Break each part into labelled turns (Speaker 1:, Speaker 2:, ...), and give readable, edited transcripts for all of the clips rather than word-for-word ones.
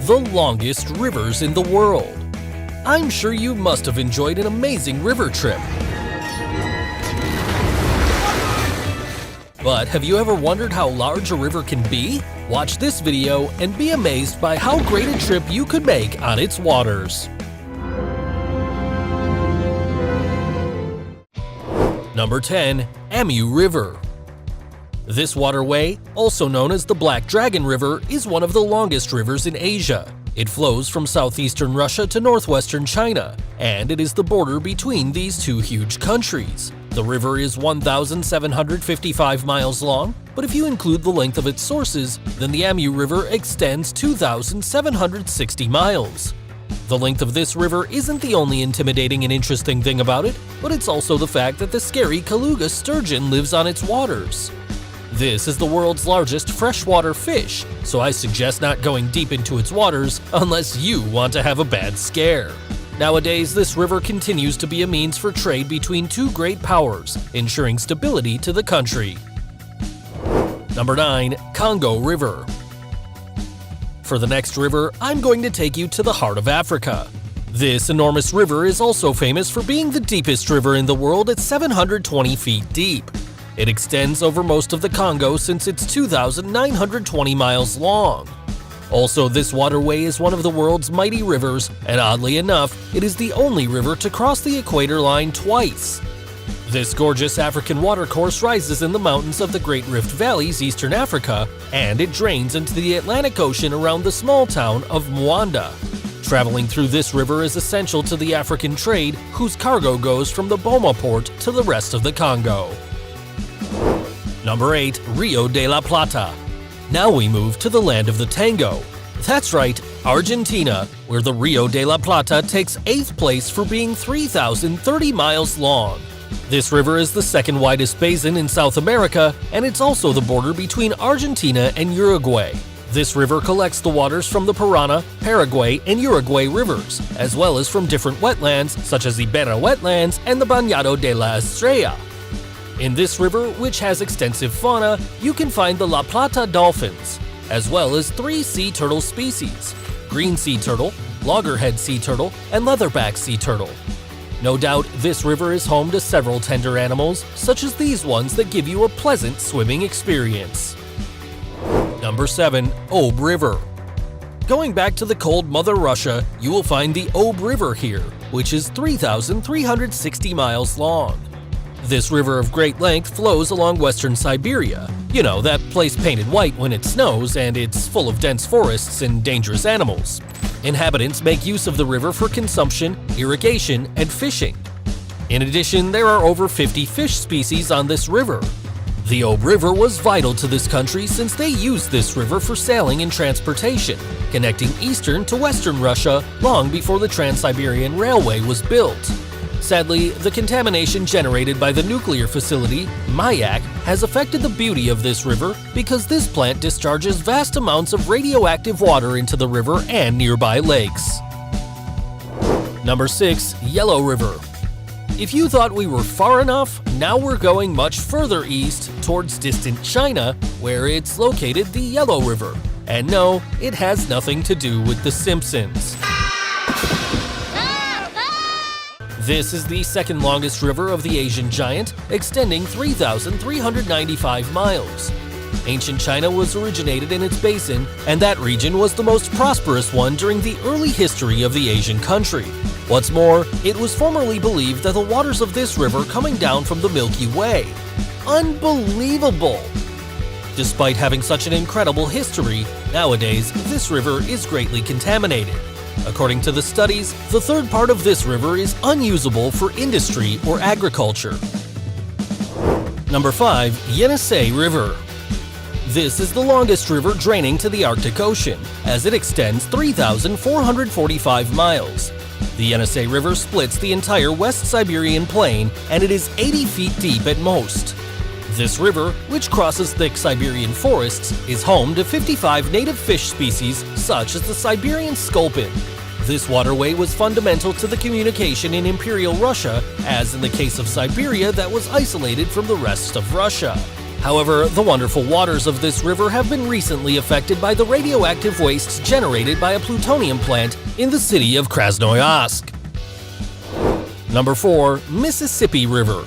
Speaker 1: the longest rivers in the world. I'm sure you must have enjoyed an amazing river trip. But have you ever wondered how large a river can be? Watch this video and be amazed by how great a trip you could make on its waters. Number 10. Amur River. This waterway, also known as the Black Dragon River, is one of the longest rivers in Asia. It flows from southeastern Russia to northwestern China, and it is the border between these two huge countries. The river is 1,755 miles long, but if you include the length of its sources, then the Amur River extends 2,760 miles. The length of this river isn't the only intimidating and interesting thing about it, but it's also the fact that the scary Kaluga sturgeon lives on its waters. This is the world's largest freshwater fish, so I suggest not going deep into its waters unless you want to have a bad scare. Nowadays, this river continues to be a means for trade between two great powers, ensuring stability to the country. Number 9. Congo River. For the next river, I'm going to take you to the heart of Africa. This enormous river is also famous for being the deepest river in the world at 720 feet deep. It extends over most of the Congo since it's 2,920 miles long. Also, this waterway is one of the world's mighty rivers, and oddly enough, it is the only river to cross the equator line twice. This gorgeous African watercourse rises in the mountains of the Great Rift Valley's eastern Africa, and it drains into the Atlantic Ocean around the small town of Mwanda. Traveling through this river is essential to the African trade, whose cargo goes from the Boma port to the rest of the Congo. Number 8. Rio de la Plata. Now we move to the land of the tango. That's right, Argentina, where the Rio de la Plata takes 8th place for being 3,030 miles long. This river is the second widest basin in South America, and it's also the border between Argentina and Uruguay. This river collects the waters from the Parana, Paraguay, and Uruguay rivers, as well as from different wetlands such as the Iberá wetlands and the Bañado de la Estrella. In this river, which has extensive fauna, you can find the La Plata dolphins, as well as 3 sea turtle species: green sea turtle, loggerhead sea turtle, and leatherback sea turtle. No doubt, this river is home to several tender animals, such as these ones that give you a pleasant swimming experience. Number 7. Ob River. Going back to the cold Mother Russia, you will find the Ob River here, which is 3,360 miles long. This river of great length flows along western Siberia. You know, that place painted white when it snows, and it's full of dense forests and dangerous animals. Inhabitants make use of the river for consumption, irrigation, and fishing. In addition, there are over 50 fish species on this river. The Ob River was vital to this country since they used this river for sailing and transportation, connecting eastern to western Russia long before the Trans-Siberian Railway was built. Sadly, the contamination generated by the nuclear facility, Mayak, has affected the beauty of this river because this plant discharges vast amounts of radioactive water into the river and nearby lakes. Number 6. Yellow River. If you thought we were far enough, now we're going much further east towards distant China, where it's located the Yellow River. And no, it has nothing to do with The Simpsons. This is the second longest river of the Asian giant, extending 3,395 miles. Ancient China was originated in its basin, and that region was the most prosperous one during the early history of the Asian country. What's more, it was formerly believed that the waters of this river coming down from the Milky Way. Unbelievable! Despite having such an incredible history, nowadays this river is greatly contaminated. According to the studies, the third part of this river is unusable for industry or agriculture. Number 5. Yenisei River. This is the longest river draining to the Arctic Ocean, as it extends 3,445 miles. The Yenisei River splits the entire West Siberian plain, and it is 80 feet deep at most. This river, which crosses thick Siberian forests, is home to 55 native fish species such as the Siberian sculpin. This waterway was fundamental to the communication in Imperial Russia, as in the case of Siberia that was isolated from the rest of Russia. However, the wonderful waters of this river have been recently affected by the radioactive wastes generated by a plutonium plant in the city of Krasnoyarsk. Number 4. Mississippi River.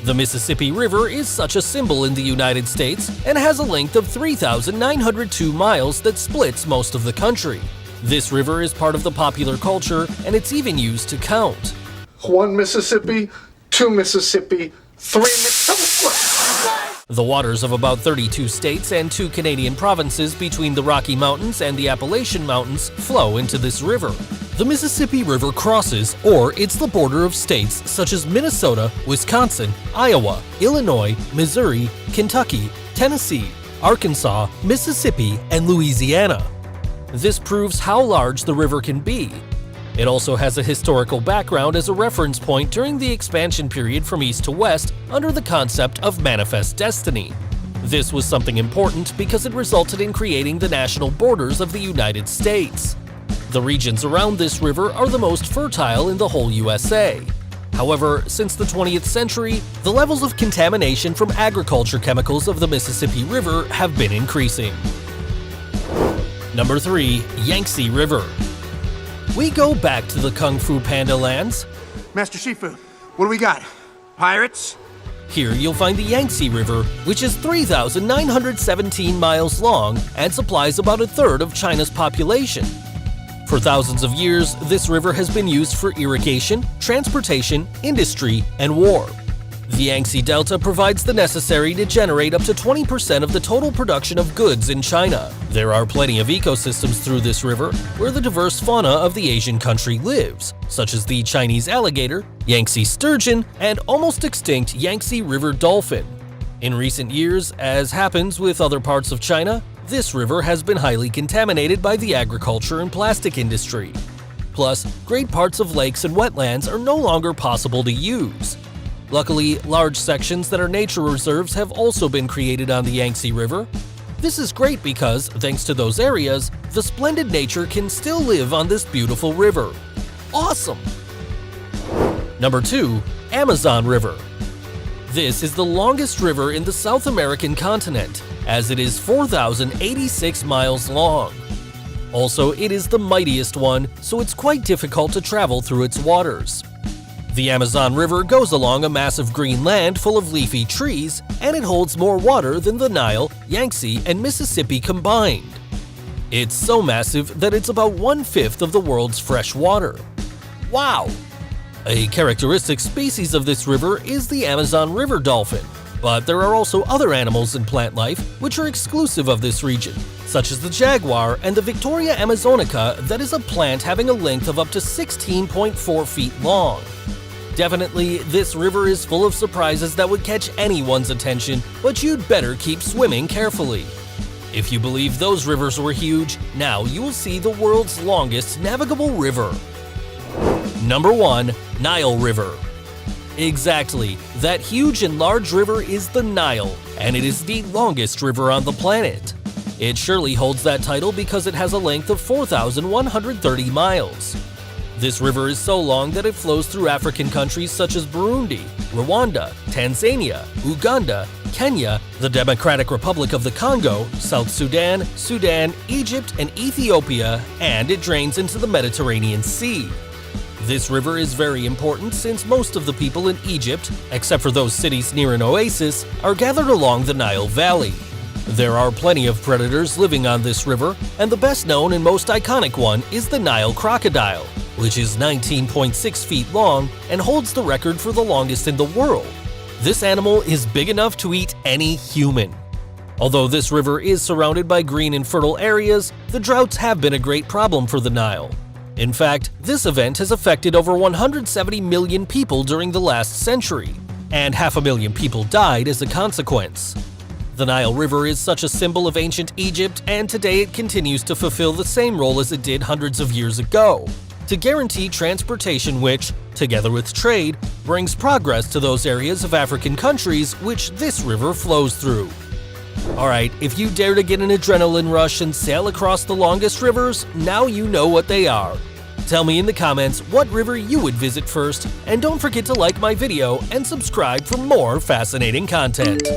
Speaker 1: The Mississippi River is such a symbol in the United States and has a length of 3,902 miles that splits most of the country. This river is part of the popular culture, and it's even used to count.
Speaker 2: 1 Mississippi, 2 Mississippi, 3 Mississippi.
Speaker 1: The waters of about 32 states and 2 Canadian provinces between the Rocky Mountains and the Appalachian Mountains flow into this river. The Mississippi River crosses, or it's the border of states such as Minnesota, Wisconsin, Iowa, Illinois, Missouri, Kentucky, Tennessee, Arkansas, Mississippi, and Louisiana. This proves how large the river can be. It also has a historical background as a reference point during the expansion period from east to west under the concept of manifest destiny. This was something important because it resulted in creating the national borders of the United States. The regions around this river are the most fertile in the whole USA. However, since the 20th century, the levels of contamination from agriculture chemicals of the Mississippi River have been increasing. Number 3. Yangtze River. We go back to the Kung Fu Panda lands.
Speaker 3: Master Shifu, what do we got? Pirates?
Speaker 1: Here you'll find the Yangtze River, which is 3,917 miles long and supplies about a third of China's population. For thousands of years, this river has been used for irrigation, transportation, industry, and war. The Yangtze Delta provides the necessary to generate up to 20% of the total production of goods in China. There are plenty of ecosystems through this river where the diverse fauna of the Asian country lives, such as the Chinese alligator, Yangtze sturgeon, and almost extinct Yangtze River dolphin. In recent years, as happens with other parts of China, this river has been highly contaminated by the agriculture and plastic industry. Plus, great parts of lakes and wetlands are no longer possible to use. Luckily, large sections that are nature reserves have also been created on the Yangtze River. This is great because, thanks to those areas, the splendid nature can still live on this beautiful river. Awesome! Number 2. Amazon River. This is the longest river in the South American continent, as it is 4,086 miles long. Also, it is the mightiest one, so it's quite difficult to travel through its waters. The Amazon River goes along a massive green land full of leafy trees, and it holds more water than the Nile, Yangtze, and Mississippi combined. It's so massive that it's about 1/5 of the world's fresh water. Wow! A characteristic species of this river is the Amazon River dolphin, but there are also other animals and plant life which are exclusive of this region, such as the jaguar and the Victoria amazonica, that is a plant having a length of up to 16.4 feet long. Definitely, this river is full of surprises that would catch anyone's attention, but you'd better keep swimming carefully. If you believe those rivers were huge, now you will see the world's longest navigable river. Number 1. Nile River. Exactly, that huge and large river is the Nile, and it is the longest river on the planet. It surely holds that title because it has a length of 4,130 miles. This river is so long that it flows through African countries such as Burundi, Rwanda, Tanzania, Uganda, Kenya, the Democratic Republic of the Congo, South Sudan, Egypt, and Ethiopia, and it drains into the Mediterranean Sea. This river is very important since most of the people in Egypt, except for those cities near an oasis, are gathered along the Nile Valley. There are plenty of predators living on this river, and the best known and most iconic one is the Nile crocodile, which is 19.6 feet long and holds the record for the longest in the world. This animal is big enough to eat any human. Although this river is surrounded by green and fertile areas, the droughts have been a great problem for the Nile. In fact, this event has affected over 170 million people during the last century, and 500,000 people died as a consequence. The Nile River is such a symbol of ancient Egypt, and today it continues to fulfill the same role as it did hundreds of years ago, to guarantee transportation which, together with trade, brings progress to those areas of African countries which this river flows through. Alright, if you dare to get an adrenaline rush and sail across the longest rivers, now you know what they are. Tell me in the comments what river you would visit first, and don't forget to like my video and subscribe for more fascinating content.